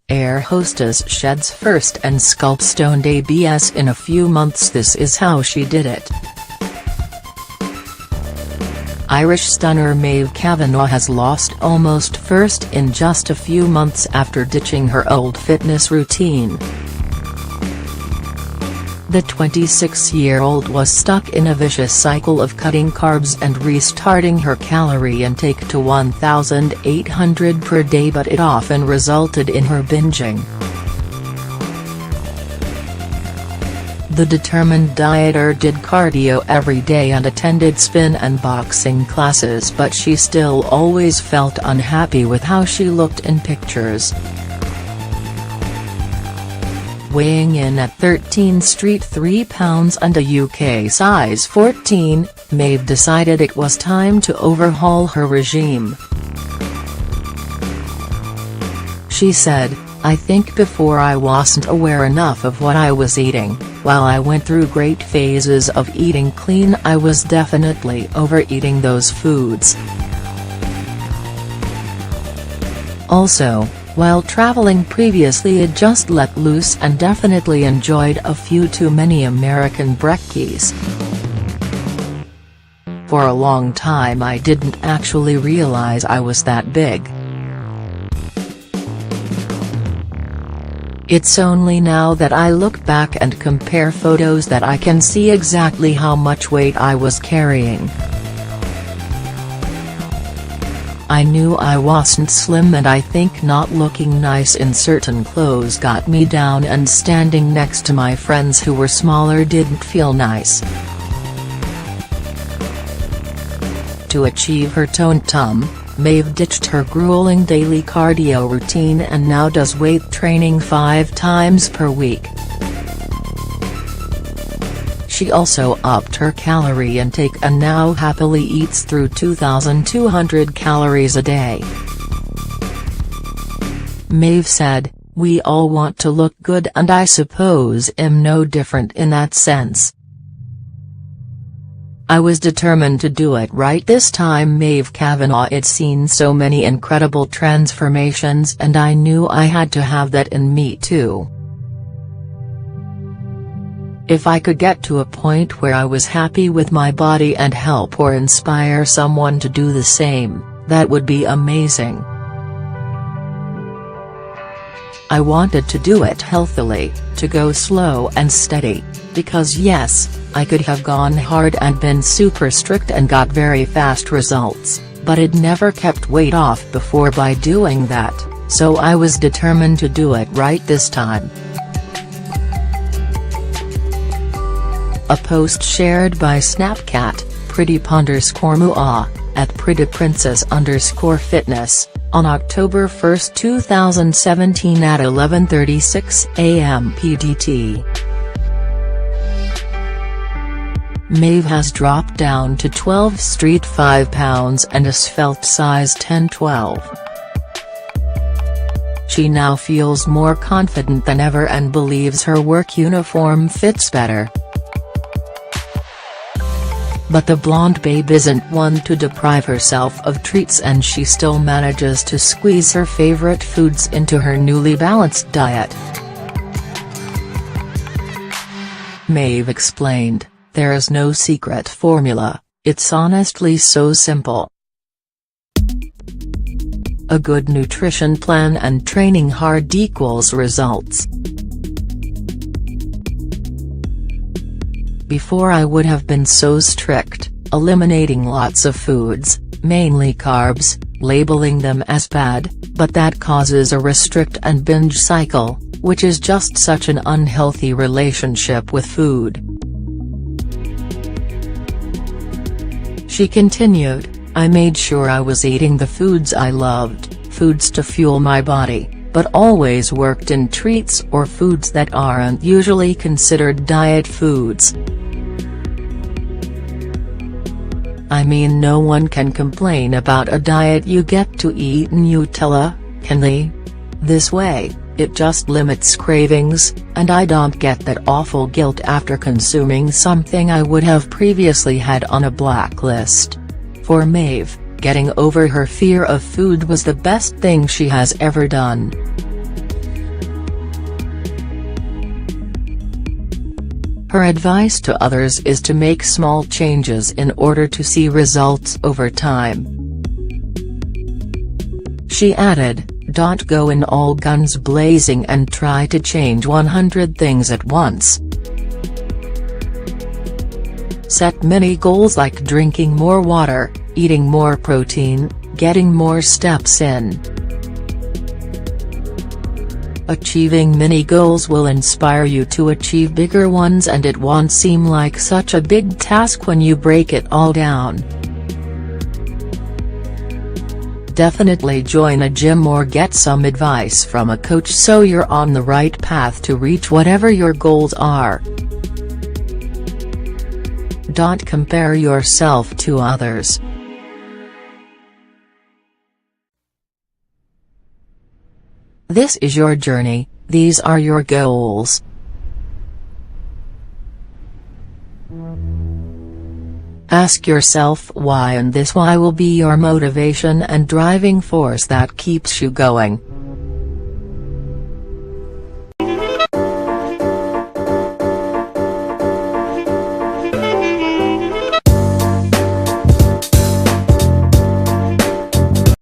Air hostess sheds first and sculpts stoned abs in a few months. This is how she did it. Irish stunner Maeve Kavanagh has lost almost first in just a few months after ditching her old fitness routine. The 26-year-old was stuck in a vicious cycle of cutting carbs and restarting her calorie intake to 1,800 per day, but it often resulted in her binging. The determined dieter did cardio every day and attended spin and boxing classes, but she still always felt unhappy with how she looked in pictures. Weighing in at 13 Street 3 pounds and a UK size 14, Maeve decided it was time to overhaul her regime. She said, "I think before I wasn't aware enough of what I was eating. While I went through great phases of eating clean, I was definitely overeating those foods. Also, while traveling previously, I'd just let loose and definitely enjoyed a few too many American brekkies. For a long time I didn't actually realize I was that big. It's only now that I look back and compare photos that I can see exactly how much weight I was carrying. I knew I wasn't slim, and I think not looking nice in certain clothes got me down, and standing next to my friends who were smaller didn't feel nice." To achieve her toned tum, Maeve ditched her grueling daily cardio routine and now does weight training 5 times per week. She also upped her calorie intake and now happily eats through 2,200 calories a day. Maeve said, "We all want to look good, and I suppose I'm no different in that sense. I was determined to do it right this time." Maeve Kavanagh had seen so many incredible transformations, and I knew I had to have that in me too. If I could get to a point where I was happy with my body and help or inspire someone to do the same, that would be amazing. I wanted to do it healthily, to go slow and steady, because yes, I could have gone hard and been super strict and got very fast results, but I'd never kept weight off before by doing that, so I was determined to do it right this time. A post shared by Snapchat, pretty_mua, at prettyprincess_fitness, on October 1, 2017 at 11:36 a.m. PDT. Maeve has dropped down to 12 Street 5 pounds and a svelte size 10-12. She now feels more confident than ever and believes her work uniform fits better. But the blonde babe isn't one to deprive herself of treats, and she still manages to squeeze her favorite foods into her newly balanced diet. Maeve explained, "There's no secret formula, it's honestly so simple. A good nutrition plan and training hard equals results. Before I would have been so strict, eliminating lots of foods, mainly carbs, labeling them as bad, but that causes a restrict and binge cycle, which is just such an unhealthy relationship with food." She continued, "I made sure I was eating the foods I loved, foods to fuel my body, but always worked in treats or foods that aren't usually considered diet foods. I mean, no one can complain about a diet you get to eat Nutella, can they? This way, it just limits cravings, and I don't get that awful guilt after consuming something I would have previously had on a blacklist." For Maeve, getting over her fear of food was the best thing she has ever done. Her advice to others is to make small changes in order to see results over time. She added, "Don't go in all guns blazing and try to change 100 things at once. Set mini goals like drinking more water, eating more protein, getting more steps in. Achieving mini goals will inspire you to achieve bigger ones, and it won't seem like such a big task when you break it all down. Definitely join a gym or get some advice from a coach so you're on the right path to reach whatever your goals are. Don't compare yourself to others. This is your journey, these are your goals. Ask yourself why, and this why will be your motivation and driving force that keeps you going.